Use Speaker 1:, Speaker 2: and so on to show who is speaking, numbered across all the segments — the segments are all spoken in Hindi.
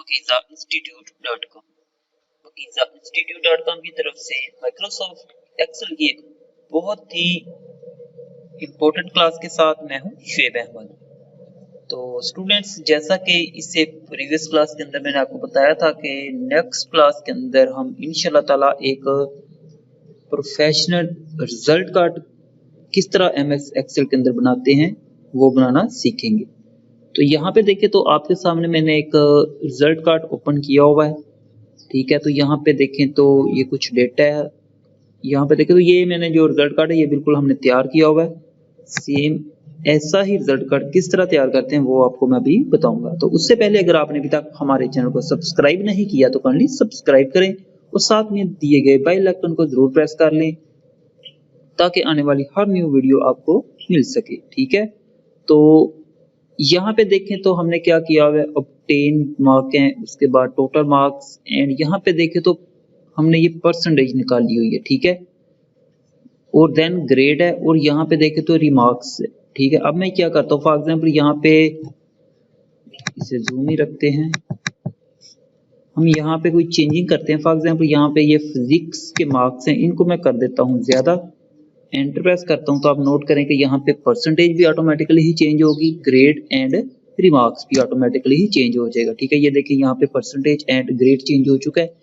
Speaker 1: Pakiza-Institute.com। Pakiza-Institute.com की तरफ से माइक्रोसॉफ्ट एक्सेल की एक बहुत ही इम्पोर्टेंट क्लास के साथ मैं हूं शुएब अहमद। तो स्टूडेंट्स, जैसा कि इससे प्रीवियस क्लास के अंदर मैंने आपको बताया था कि नेक्स्ट क्लास के अंदर हम इंशाल्लाह ताला एक प्रोफेशनल रिजल्ट कार्ड किस तरह एमएस एक्सेल के अंदर बनाते हैं वो बनाना सीखेंगे। तो यहाँ पे देखिए, तो आपके सामने मैंने एक रिजल्ट कार्ड ओपन किया हुआ है, ठीक है। तो यहाँ पे देखें तो ये कुछ डेटा है, यहाँ पे देखें तो ये मैंने जो रिजल्ट कार्ड है ये बिल्कुल हमने तैयार किया हुआ है। सेम ऐसा ही रिजल्ट कार्ड किस तरह तैयार करते हैं वो आपको मैं अभी बताऊंगा। तो उससे पहले अगर आपने अभी तक हमारे चैनल को सब्सक्राइब नहीं किया तो काइंडली सब्सक्राइब करें और साथ में दिए गए बेल आइकन को जरूर प्रेस कर लें ताकि आने वाली हर न्यू वीडियो आपको मिल सके, ठीक है। तो यहाँ पे देखें तो हमने क्या किया हुआ है, ऑब्टेन मार्क है, उसके बाद टोटल मार्क्स, एंड यहाँ पे देखें तो हमने ये परसेंटेज निकाली हुई है, ठीक है। और देन ग्रेड है, और यहाँ पे देखें तो रिमार्क्स है, ठीक है। अब मैं क्या करता हूँ, फॉर एग्जाम्पल यहाँ पे इसे जूम ही रखते हैं, हम यहाँ पे कोई चेंजिंग करते हैं। फॉर एग्जाम्पल यहाँ पे ये फिजिक्स के मार्क्स हैं, इनको मैं कर देता हूँ ज्यादा, एंटर प्रेस करता हूँ तो आप नोट करें कि यहाँ पे परसेंटेज भी ऑटोमेटिकली ही चेंज होगी, ग्रेड एंड रिमार्क्स भी ऑटोमेटिकली ही चेंज हो जाएगा, ठीक है। ये देखिए यहाँ पे परसेंटेज एंड ग्रेड चेंज हो चुका है,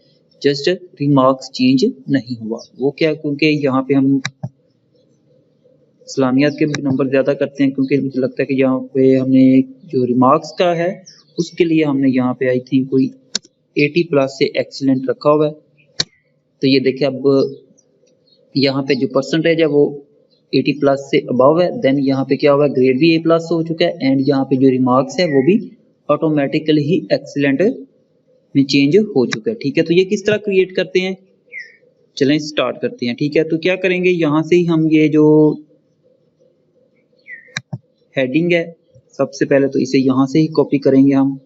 Speaker 1: जस्ट रिमार्क्स चेंज नहीं हुआ। वो क्या, क्योंकि यहाँ पे हम इस्लामियात के नंबर ज्यादा करते हैं, क्योंकि मुझे लगता है कि यहाँ पे हमने जो रिमार्क्स का है उसके लिए हमने यहाँ पे आई थिंक कोई 80 प्लस से एक्सीलेंट रखा हुआ है। तो ये देखिए, अब यहाँ पे जो परसेंटेज है वो 80 प्लस से अबव है, देन यहाँ पे क्या हुआ, ग्रेड भी A प्लस हो चुका है, एंड यहाँ पे जो रिमार्क्स है वो भी ऑटोमेटिकली ही एक्सीलेंट में चेंज हो चुका है, ठीक है। तो ये किस तरह क्रिएट करते हैं, चलें स्टार्ट करते हैं, ठीक है। तो क्या करेंगे, यहाँ से ही हम ये जो हेडिंग है सबसे पहले तो इसे यहाँ से ही कॉपी करेंगे हम,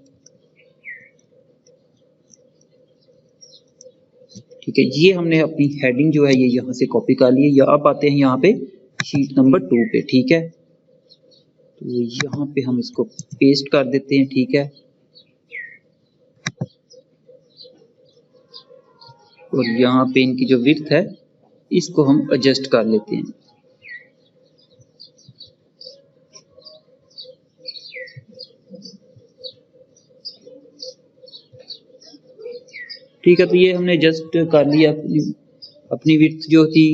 Speaker 1: ठीक है। ये हमने अपनी हेडिंग जो है ये यहाँ से कॉपी कर ली है, या अब आते हैं यहाँ पे शीट नंबर 2 पे, ठीक है। तो यहाँ पे हम इसको पेस्ट कर देते हैं, ठीक है। और यहाँ पे इनकी जो विड्थ है इसको हम एडजस्ट कर लेते हैं, ठीक है। तो ये हमने एडजस्ट कर लिया, अपनी विड्थ जो थी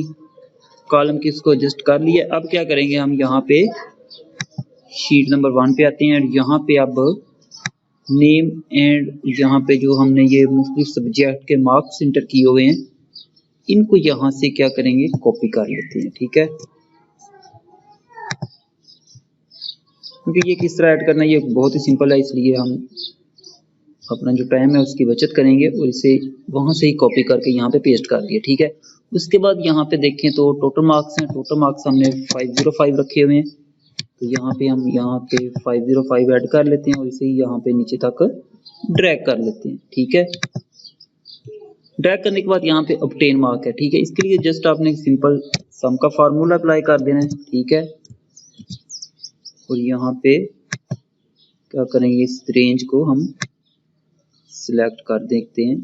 Speaker 1: कॉलम की इसको एडजस्ट कर लिया। अब क्या करेंगे, हम यहाँ पे शीट नंबर 1 पे आते हैं, और यहाँ पे अब नेम एंड यहाँ पे जो हमने ये मुख्तलिफ सब्जेक्ट के मार्क्स इंटर किए हुए हैं इनको यहाँ से क्या करेंगे, कॉपी कर लेते हैं, ठीक है। क्योंकि ये किस तरह ऐड करना है ये बहुत ही सिंपल है, इसलिए हम अपना जो टाइम है उसकी बचत करेंगे और इसे वहां से ही कॉपी करके यहाँ पे पेस्ट कर दिया, ठीक है। उसके बाद यहाँ पे देखें तो टोटल मार्क्स हैं, टोटल मार्क्स हमने 505 रखे हुए हैं, तो यहाँ पे हम यहाँ पे 505 ऐड कर लेते हैं और इसे यहाँ पे नीचे तक ड्रैग कर लेते हैं, ठीक है। ड्रैग करने के बाद यहाँ पे ऑब्टेन मार्क है, ठीक है। इसके लिए जस्ट आपने सिंपल सम का फार्मूला अप्लाई कर देना है, ठीक है। और यहाँ पे क्या करेंगे, इस रेंज को हम सिलेक्ट कर देखते हैं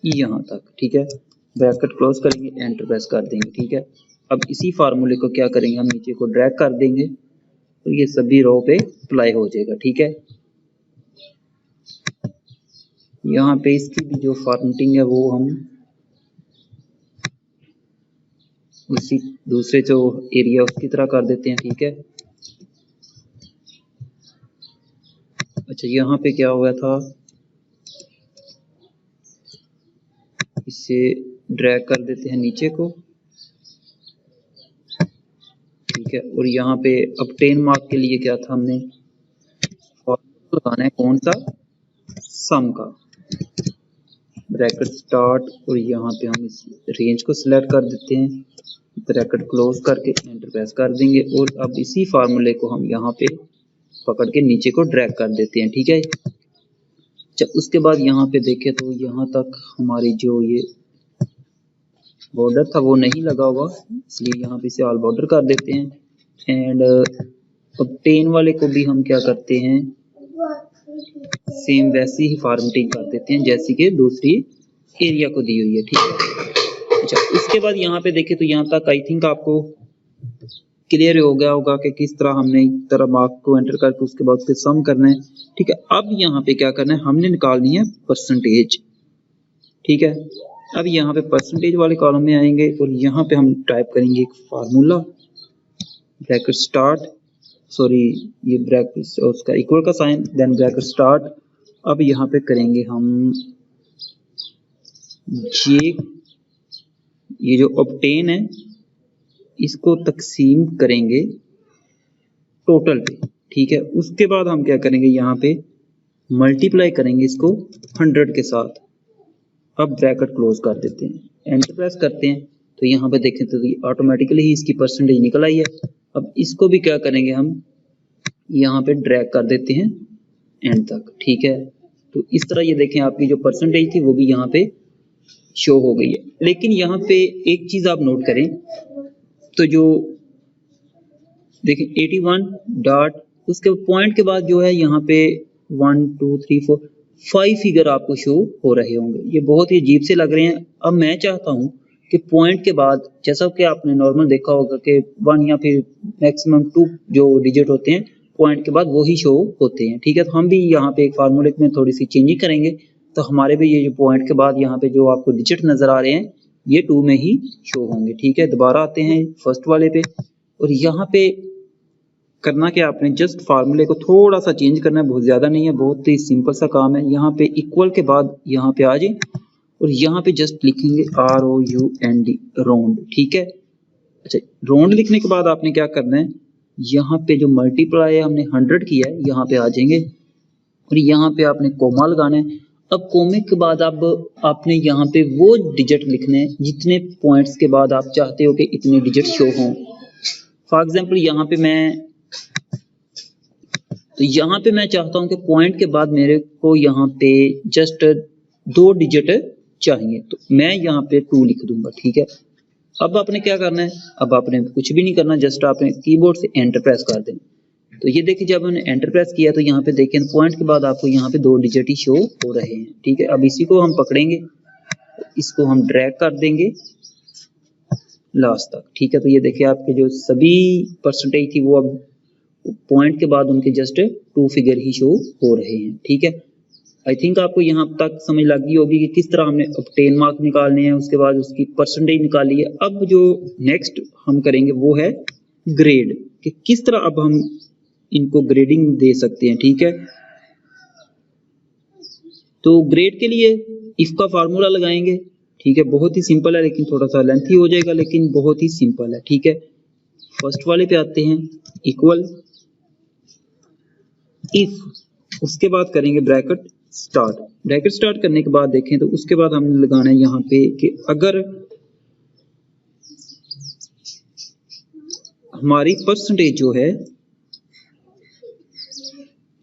Speaker 1: यहाँ तक, ठीक है। ब्रैकेट क्लोज करेंगे, एंटर प्रेस कर देंगे, ठीक है। अब इसी फार्मूले को क्या करेंगे, हम नीचे को ड्रैग कर देंगे तो ये सभी रो पे अप्लाई हो जाएगा, ठीक है। यहाँ पे इसकी भी जो फॉर्मेटिंग है वो हम उसी दूसरे जो एरिया उसकी तरह कर देते हैं, ठीक है। अच्छा, यहाँ पे क्या हुआ था, इसे ड्रैग कर देते हैं नीचे को, ठीक है। और यहाँ पे ऑब्टेन मार्क के लिए क्या था, हमने फॉर्मूला लगाना है कौन सा, सम का, ब्रैकेट स्टार्ट, और यहाँ पे हम इस रेंज को सिलेक्ट कर देते हैं, ब्रैकेट क्लोज करके एंटर प्रेस कर देंगे। और अब इसी फार्मूले को हम यहाँ पे पकड़ के नीचे को ड्रैग कर देते हैं, ठीक है। जब उसके बाद यहाँ पे देखें तो यहाँ तक हमारी जो ये बॉर्डर था वो नहीं लगा हुआ, इसलिए यहाँ पे इसे ऑल बॉर्डर कर देते हैं। एंड ऑब्टेन वाले को भी हम क्या करते हैं, सेम वैसी ही फॉर्मेटिंग कर देते हैं जैसी कि दूसरी एरिया को दी हुई है, ठीक है। अच्छा, उसके बाद यहाँ पे देखें तो यहाँ तक आई थिंक आपको क्लियर हो गया होगा कि किस तरह हमने एक तरह मार्क को एंटर करके उसके बाद उसके सम करना है, ठीक है। अब यहाँ पे क्या करना है, हमने निकालनी है परसेंटेज, ठीक है। अब यहाँ पे परसेंटेज वाले कॉलम में आएंगे और यहाँ पे हम टाइप करेंगे एक फार्मूला, ब्रैकेट स्टार्ट, सॉरी ये ब्रैकेट उसका इक्वल का साइन, देन ब्रैकेट स्टार्ट। अब यहाँ पे करेंगे हम ये जो ऑब्टेन है इसको तकसीम करेंगे टोटल पे, ठीक है। उसके बाद हम क्या करेंगे, यहाँ पे मल्टीप्लाई करेंगे इसको 100 के साथ। अब ब्रैकेट क्लोज कर देते हैं, एंटर प्रेस करते हैं तो यहाँ पे देखें तो ऑटोमेटिकली ही इसकी परसेंटेज निकल आई है। अब इसको भी क्या करेंगे, हम यहाँ पे ड्रैग कर देते हैं एंड तक, ठीक है। तो इस तरह ये देखें आपकी जो परसेंटेज थी वो भी यहाँ पे शो हो गई है। लेकिन यहाँ पे एक चीज आप नोट करें तो जो देखिए 81 डॉट उसके पॉइंट के बाद जो है यहाँ पे 1 2 3 4 5 फिगर आपको शो हो रहे होंगे, ये बहुत ही अजीब से लग रहे हैं। अब मैं चाहता हूँ कि पॉइंट के बाद, जैसा कि आपने नॉर्मल देखा होगा कि 1 या फिर मैक्सिमम 2 जो डिजिट होते हैं पॉइंट के बाद वो ही शो होते हैं, ठीक है। तो हम भी यहाँ पे एक फार्मूले में थोड़ी सी चेंजिंग करेंगे तो हमारे भी ये जो पॉइंट के बाद यहाँ पे जो आपको डिजिट नजर आ रहे हैं ये 2 में ही शो होंगे, ठीक है। दोबारा आते हैं फर्स्ट वाले पे और यहाँ पे करना क्या, आपने जस्ट फार्मूले को थोड़ा सा चेंज करना है, बहुत ज्यादा नहीं है, बहुत ही सिंपल सा काम है। यहाँ पे इक्वल के बाद यहाँ पे आ जाए और यहाँ पे जस्ट लिखेंगे ROUND राउंड, ठीक है। अच्छा, राउंड लिखने के बाद आपने क्या करना है, यहाँ पे जो मल्टीप्लाई है हमने 100 किया है, यहाँ पे आ जाएंगे और यहाँ पे आपने कोमा लगाना है। अब कोमे के बाद अब आपने यहाँ पे वो डिजिट लिखने हैं जितने पॉइंट्स के बाद आप चाहते हो कि इतने डिजिट शो हों। फॉर एग्जाम्पल यहाँ पे मैं चाहता हूं कि पॉइंट के बाद मेरे को यहाँ पे जस्ट 2 डिजिट चाहिए, तो मैं यहाँ पे 2 लिख दूंगा, ठीक है। अब आपने क्या करना है, अब आपने कुछ भी नहीं करना, जस्ट आपने कीबोर्ड से एंटर प्रेस कर देना। तो ये देखिए जब हमने एंटर प्रेस किया तो यहाँ पे देखिए पॉइंट के बाद आपको यहाँ पे 2 डिजिट ही शो हो रहे हैं, ठीक है। अब इसी को हम पकड़ेंगे, इसको हम ड्रैग कर देंगे लास्ट तक, ठीक है। तो ये देखिए आपके जो सभी परसेंटेज थी वो अब पॉइंट के बाद उनके जस्ट 2 फिगर ही शो हो रहे हैं, ठीक है। आई थिंक आपको यहाँ तक समझ लग गई होगी कि किस तरह हमने ऑब्टेन मार्क निकालने हैं, उसके बाद उसकी परसेंटेज निकाली है। अब जो नेक्स्ट हम करेंगे वो है ग्रेड, कि किस तरह अब हम इनको ग्रेडिंग दे सकते हैं, ठीक है। तो ग्रेड के लिए इफ का फार्मूला लगाएंगे, ठीक है। बहुत ही सिंपल है लेकिन थोड़ा सा लेंथी हो जाएगा, लेकिन बहुत ही सिंपल है, ठीक है। फर्स्ट वाले पे आते हैं, इक्वल इफ, उसके बाद करेंगे ब्रैकेट स्टार्ट। ब्रैकेट स्टार्ट करने के बाद देखें तो उसके बाद हमने लगाना है यहाँ पे कि अगर हमारी परसेंटेज जो है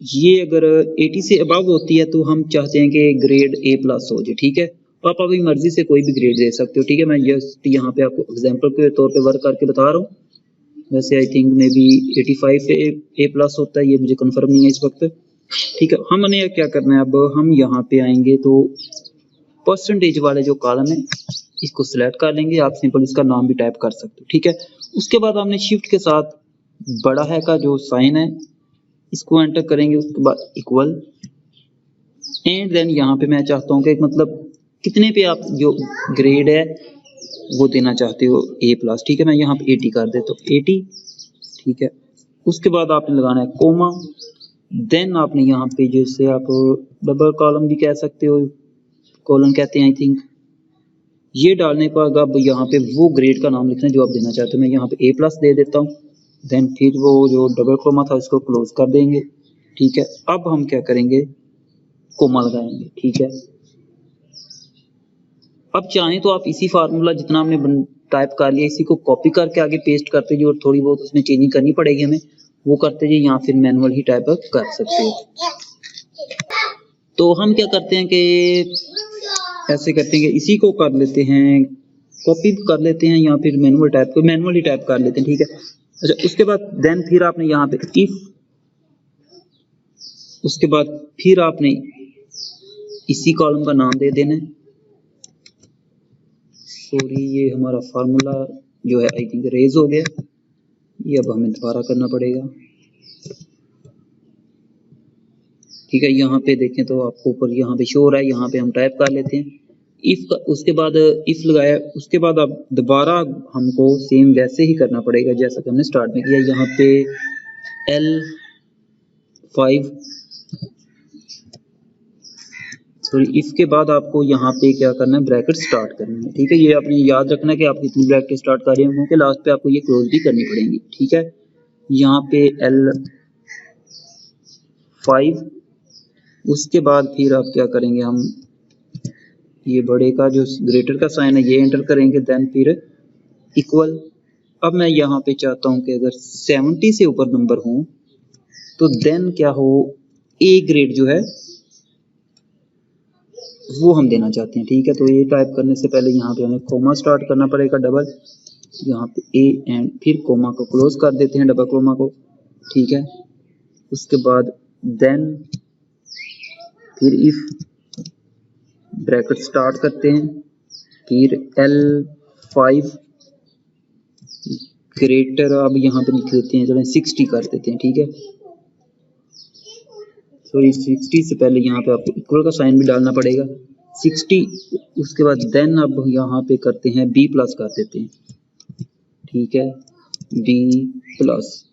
Speaker 1: ये अगर 80 से अबव होती है तो हम चाहते हैं कि ग्रेड A+ हो जाए, ठीक है। तो आप अपनी मर्जी से कोई भी ग्रेड दे सकते हो, ठीक है। मैं जस्ट यहाँ पे आपको एग्जांपल के तौर पे वर्क करके बता रहा हूँ। वैसे आई थिंक मे बी 85 पे A+ होता है, ये मुझे कंफर्म नहीं है इस वक्त, ठीक है। हमने क्या करना है, अब हम यहाँ पे आएंगे तो परसेंटेज वाले जो कॉलम है इसको सिलेक्ट कर लेंगे, आप सिंपल इसका नाम भी टाइप कर सकते हो, ठीक है। उसके बाद हमने शिफ्ट के साथ बड़ा है का जो साइन है इसको एंटर करेंगे, उसके बाद इक्वल एंड देन यहाँ पे मैं चाहता हूँ कि मतलब कितने पे आप जो ग्रेड है वो देना चाहते हो A+, ठीक है। मैं यहाँ पे 80 कर देता हूँ, 80, ठीक है। उसके बाद आपने लगाना है कोमा, देन आपने यहाँ पे जैसे आप डबल कॉलम भी कह सकते हो, कॉलम कहते हैं आई थिंक, ये डालने पर अब यहाँ पे वो ग्रेड का नाम लिखना है जो आप देना चाहते हो। मैं यहाँ पे A+ दे देता हूँ, देन फिर वो जो डबल कोमा था उसको क्लोज कर देंगे, ठीक है। अब हम क्या करेंगे, कोमा लगाएंगे, ठीक है। अब चाहें तो आप इसी फार्मूला जितना हमने टाइप कर लिया इसी को कॉपी करके आगे पेस्ट करते जाइए, और थोड़ी बहुत उसमें चेंजिंग करनी पड़ेगी हमें, वो करते जाइए, या फिर मैनुअल ही टाइप कर सकते हो। तो हम क्या करते हैं कि ऐसे करते हैं कि इसी को कर लेते हैं, कॉपी कर लेते हैं, या फिर मैनुअली टाइप कर लेते हैं, ठीक है। अच्छा, उसके बाद देन फिर आपने यहाँ पे उसके बाद फिर आपने इसी कॉलम का नाम दे देना है। सॉरी, ये हमारा फार्मूला जो है आई थिंक रेज हो गया, ये अब हमें दोबारा करना पड़ेगा। ठीक है, यहाँ पे देखें तो आपको ऊपर यहाँ पे शो हो रहा है, यहाँ पे हम टाइप कर लेते हैं इफ का, उसके बाद इफ लगाया, उसके बाद अब दोबारा हमको सेम वैसे ही करना पड़ेगा जैसा कि हमने स्टार्ट में किया। यहाँ पे L5 सॉरी इफ के बाद आपको यहाँ पे क्या करना है, ब्रैकेट स्टार्ट करनी है। ठीक है, ये आपने याद रखना है कि आप कितनी ब्रैकेट स्टार्ट कर रहे हैं, क्योंकि लास्ट पे आपको ये क्लोज भी करनी पड़ेंगी। ठीक है, यहाँ पे L5, उसके बाद फिर आप क्या करेंगे, हम ये बड़े का जो ग्रेटर का साइन है ये एंटर करेंगे, देन फिर इक्वल। अब मैं यहाँ पे चाहता हूँ कि अगर 70 से ऊपर नंबर हो तो देन क्या हो, ए ग्रेड जो है वो हम देना चाहते हैं। ठीक है, तो ये टाइप करने से पहले यहाँ पे हमें कोमा स्टार्ट करना पड़ेगा डबल, यहाँ पे ए एंड फिर कोमा को क्लोज कर देते हैं, डबल कोमा को। ठीक है, उसके बाद देन फिर इफ ब्रैकेट स्टार्ट करते हैं, फिर L5 ग्रेटर, अब यहाँ पे लिख देते हैं, चलें 60 कर देते हैं। ठीक है, सॉरी 60 से पहले यहाँ पे आपको इक्वल का साइन भी डालना पड़ेगा, 60। उसके बाद देन अब यहाँ पे करते हैं B प्लस कर देते हैं। ठीक है, B प्लस,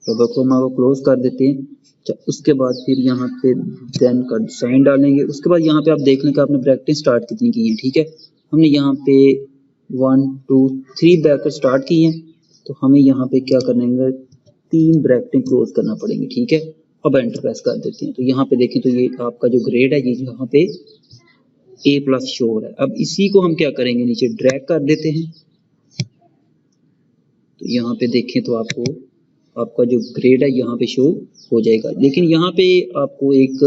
Speaker 1: डबल कोमा को क्लोज कर देते हैं। उसके बाद फिर यहाँ पे देन का साइन डालेंगे। उसके बाद यहाँ पे आप देख लें कि आपने ब्रैकेट स्टार्ट कितनी की हैं। ठीक है, हमने यहाँ पे 1 2 3 ब्रैकेट स्टार्ट की हैं, तो हमें यहाँ पे क्या करना, 3 ब्रैकेटें क्लोज करना पड़ेंगी। ठीक है, अब एंटर प्रेस कर देते हैं। तो यहाँ पे देखें तो ये आपका जो ग्रेड है ये यहाँ पे A प्लस शो हो रहा है। अब इसी को हम क्या करेंगे, नीचे ड्रैग कर देते हैं। तो यहाँ पे देखें तो आपका जो ग्रेड है यहाँ पे शो हो जाएगा, लेकिन यहाँ पे आपको एक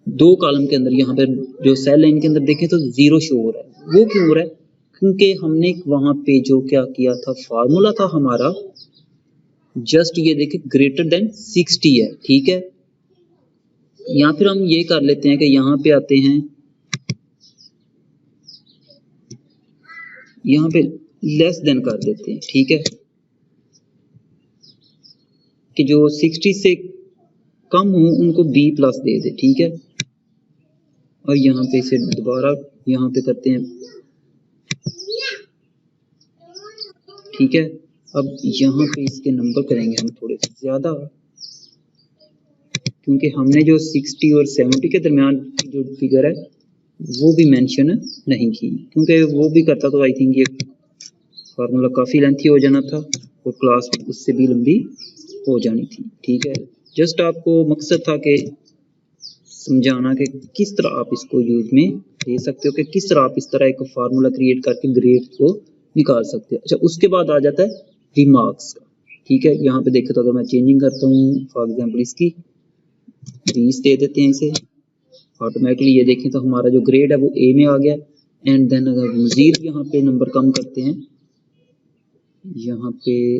Speaker 1: 2 कॉलम के अंदर यहाँ पे जो सेल लाइन के अंदर देखें तो 0 शो हो रहा है। वो क्यों हो रहा है, क्योंकि हमने वहां पे जो क्या किया था, फार्मूला था हमारा जस्ट ये देखिए ग्रेटर देन 60 है। ठीक है, या फिर हम ये कर लेते हैं कि यहाँ पे आते हैं, यहाँ पे लेस देन कर देते हैं। ठीक है, कि जो 60 से कम हो उनको B प्लस दे दे। ठीक है, और यहाँ पे इसे दोबारा यहाँ पे करते हैं। ठीक है, अब यहाँ पे इसके नंबर करेंगे हम थोड़े से ज्यादा, क्योंकि हमने जो 60 और 70 के दरमियान जो फिगर है वो भी मेंशन नहीं की, क्योंकि वो भी करता तो आई थिंक ये फार्मूला काफ़ी लेंथी हो जाना था और क्लास उससे भी लंबी हो जानी थी। ठीक है, जस्ट आपको मकसद था कि समझाना कि किस तरह आप इसको यूज में ले सकते हो, कि किस तरह आप इस तरह एक फार्मूला क्रिएट करके ग्रेड को निकाल सकते हो। अच्छा, उसके बाद आ जाता है रिमार्क्स का। ठीक है, यहाँ पे देखें तो अगर मैं चेंजिंग करता हूँ, फॉर एग्जाम्पल इसकी 20 दे देते हैं इसे, ऑटोमेटिकली ये देखें तो हमारा जो ग्रेड है वो A में आ गया। एंड देन अगर मजीद यहाँ पे नंबर कम करते हैं, यहाँ पे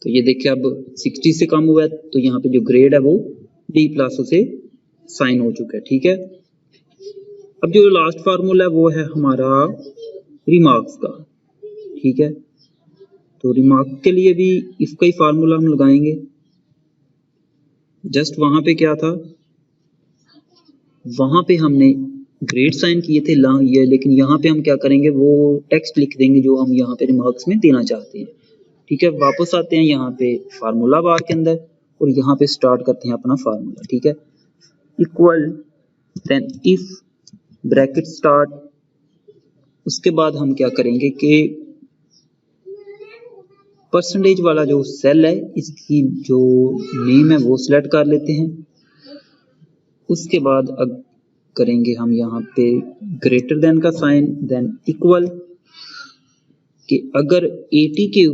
Speaker 1: तो ये देखिए अब 60 से कम हुआ है, तो यहाँ पे जो ग्रेड है वो D प्लस से साइन हो चुका है। ठीक है, अब जो लास्ट फार्मूला है वो है हमारा रिमार्क्स का। ठीक है, तो रिमार्क के लिए भी इसका ही फार्मूला हम लगाएंगे। जस्ट वहां पे क्या था, वहां पे हमने ग्रेड साइन किए थे ये, लेकिन यहाँ पे हम क्या करेंगे, वो टेक्स्ट लिख देंगे जो हम यहाँ पे रिमार्क्स में देना चाहते हैं। ठीक है, वापस आते हैं यहाँ पे फार्मूला बार के अंदर और यहाँ पे स्टार्ट करते हैं अपना फार्मूला। ठीक है, equal, then if bracket start, उसके बाद हम क्या करेंगे कि परसेंटेज वाला जो सेल है इसकी जो नेम है वो सिलेक्ट कर लेते हैं। उसके बाद अब करेंगे हम यहाँ पे ग्रेटर देन का साइन, देन इक्वल, कि अगर 80 के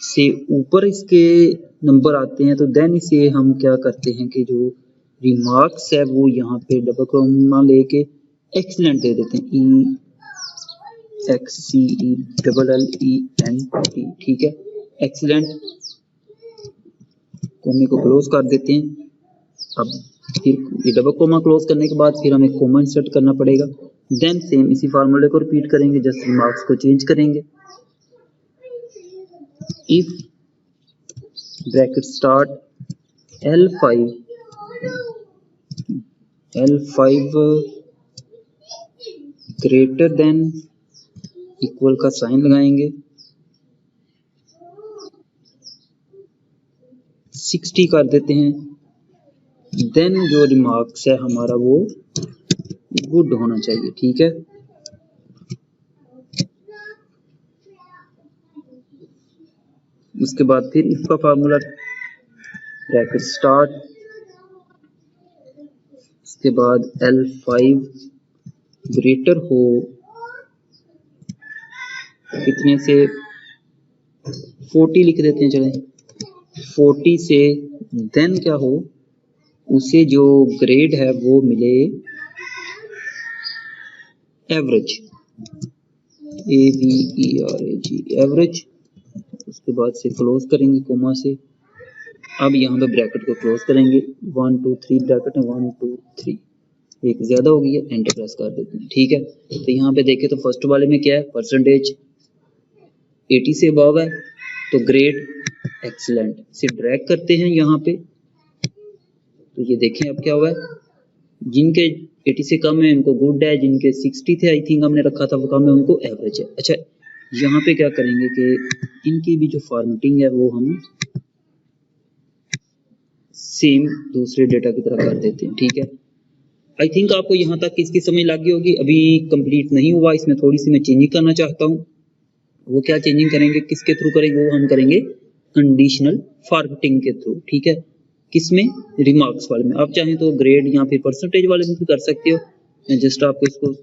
Speaker 1: से ऊपर इसके नंबर आते हैं तो देन इसे हम क्या करते हैं कि जो रिमार्क्स है वो यहाँ पे डबल कोमा लेके एक्सीलेंट दे देते हैं, XCELLENT, ठीक है, एक्सीलेंट। कोमे को क्लोज कर देते हैं। अब फिर ये डबल कोमा क्लोज करने के बाद फिर हमें कोमा इंसर्ट करना पड़ेगा। देन सेम इसी फार्मूले को रिपीट करेंगे, जस्ट रिमार्क्स को चेंज करेंगे। If bracket start L5 greater than equal का साइन लगाएंगे, 60 कर देते हैं। देन जो रिमार्क्स है हमारा वो गुड होना चाहिए, ठीक है। उसके बाद फिर इफ का फार्मूला ब्रैकेट स्टार्ट, उसके बाद L5 ग्रेटर हो कितने से 40 लिख देते हैं, चलें 40 से, देन क्या हो उसे जो ग्रेड है वो मिले एवरेज, AVERAG एवरेज। उसके बाद से क्लोज करेंगे कोमा से। अब यहाँ पे ब्रैकेट को क्लोज करेंगे, 1 2 3 ब्रैकेट है, 1 2 3, एक ज्यादा हो गई है, एंटर प्रेस कर देते हैं, ठीक है। तो यहाँ पे देखें तो फर्स्ट वाले में क्या है, परसेंटेज 80 से अबव है तो ग्रेड एक्सीलेंट। इसे ड्रैग करते हैं यहाँ पे, तो ये देखें अब क्या हुआ है, जिनके 80 से कम है उनको गुड है, जिनके 60 थे आई थिंक हमने रखा था वो कम है, उनको एवरेज है। अच्छा यहाँ पे क्या करेंगे कि इनकी भी जो फॉर्मेटिंग है वो हम सेम दूसरे डेटा की तरह कर देते हैं, ठीक है। आई थिंक आपको यहाँ तक इसकी समझ लग गई होगी। अभी कंप्लीट नहीं हुआ, इसमें थोड़ी सी मैं चेंजिंग करना चाहता हूँ। वो क्या चेंजिंग करेंगे, किसके थ्रू करेंगे, वो हम करेंगे कंडीशनल फॉर्मेटिंग के थ्रू, ठीक है। किसमें, रिमार्क्स वाले में। आप चाहें तो ग्रेड या फिर परसेंटेज वाले में भी कर सकते हो। मैं जस्ट आपको इसको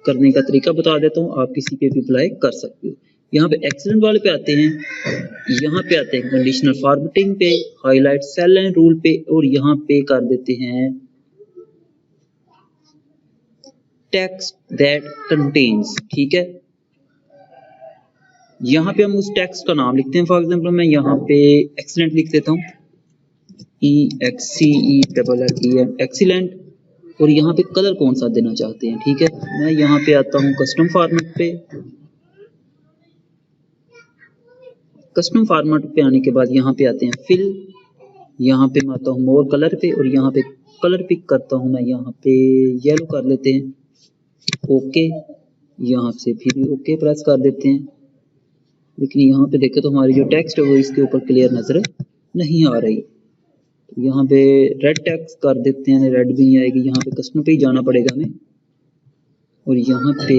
Speaker 1: करने का तरीका बता देता हूँ, आप किसी पे भी अप्लाई कर सकते हो। यहाँ पे एक्सीलेंट वाले पे आते हैं, यहाँ पे आते हैं कंडीशनल फॉर्मेटिंग पे, हाईलाइट सेल एंड रूल पे, और यहाँ पे कर देते हैं टेक्स्ट दैट कंटेन्स, ठीक है। यहाँ पे हम उस टेक्स्ट का नाम लिखते हैं। फॉर एग्जांपल मैं यहाँ पे एक्सीलेंट लिख देता हूँ, EXCELLENT एक्सीलेंट, और यहाँ पे कलर कौन सा देना चाहते हैं, ठीक है। मैं यहाँ पे आता हूँ कस्टम फॉर्मेट पे। कस्टम फॉर्मेट पे आने के बाद यहाँ पे आते हैं फिल, यहाँ पे मैं आता हूँ मोर कलर पे, और यहाँ पे कलर पिक करता हूँ मैं, यहाँ पे येलो कर लेते हैं, ओके। यहाँ से फिर ओके प्रेस कर देते हैं। लेकिन यहाँ पे देखें तो हमारी जो टेक्स्ट है वो इसके ऊपर क्लियर नजर नहीं आ रही। तो यहाँ पे रेड टेक्स्ट कर देते हैं, रेड भी नहीं आएगी, यहाँ पे कस्टम पे ही जाना पड़ेगा हमें। और यहाँ पे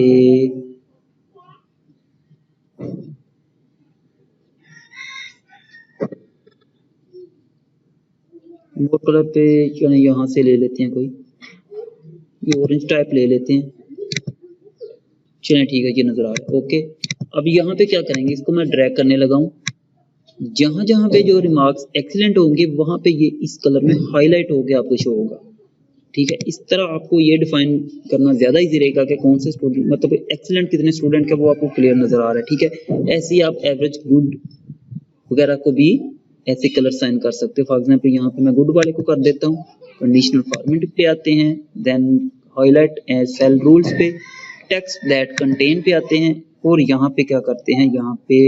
Speaker 1: मोर कलर पे यहाँ से ले लेते हैं, कोई ये ऑरेंज टाइप ले लेते हैं, चलें ठीक है, ये नजर आ रहा है, ओके। अब यहाँ पे क्या करेंगे, इसको मैं ड्रैग करने लगा हूँ। जहां जहां पे जो रिमार्क्स एक्सीलेंट होंगे वहां पे ये इस कलर में हाईलाइट होके आपको शो होगा, ठीक है। इस तरह आपको ये डिफाइन करना ज्यादा इजी रहेगा कि कौन से स्टूडेंट, मतलब एक्सीलेंट कितने स्टूडेंट का वो आपको क्लियर नजर आ रहा है, ठीक है। ऐसे ही आप एवरेज, गुड वगैरह को भी ऐसे कलर साइन कर सकते हो। फॉर एग्जाम्पल यहाँ पे मैं गुड वाले को कर देता हूँ। कंडीशनल फॉर्मेट पे आते हैं, देन हाईलाइट सेल रूल्स पे, टेक्स्ट दैट कंटेन पे आते हैं, और यहाँ पे क्या करते हैं, यहाँ पे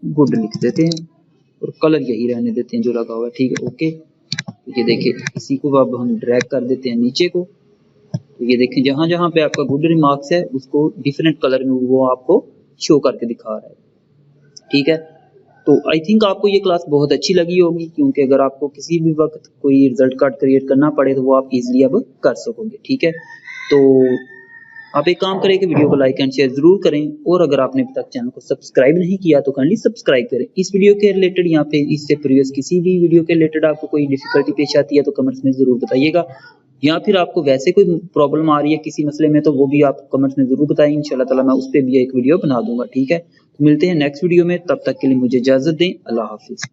Speaker 1: गुड लिख देते हैं और कलर यही रहने देते हैं जो लगा हुआ है, ठीक है, ओके। ये देखिए इसी को अब हम ड्रैग कर देते हैं नीचे को। तो ये देखें जहां जहां पे आपका गुड रिमार्क्स है उसको डिफरेंट कलर में वो आपको शो करके दिखा रहा है, ठीक है। तो आई थिंक आपको ये क्लास बहुत अच्छी लगी होगी, क्योंकि अगर आपको किसी भी वक्त कोई रिजल्ट कार्ड क्रिएट करना पड़े तो वो आप इजीली अब कर सकोगे, ठीक है। तो आप एक काम करें कि वीडियो को लाइक एंड शेयर जरूर करें, और अगर आपने अभी तक चैनल को सब्सक्राइब नहीं किया तो काइंडली सब्सक्राइब करें। इस वीडियो के रिलेटेड या फिर इससे प्रीवियस किसी भी वीडियो के रिलेटेड आपको कोई डिफिकल्टी पेश आती है तो कमेंट्स में जरूर बताइएगा, या फिर आपको वैसे कोई प्रॉब्लम आ रही है किसी मसले में तो वो भी आप कमेंट्स में जरूर बताएं। इंशाल्लाह ताला मैं उस पर भी एक वीडियो बना दूंगा, ठीक है। तो मिलते हैं नेक्स्ट वीडियो में, तब तक के लिए मुझे इजाजत दें, अल्लाह हाफिज।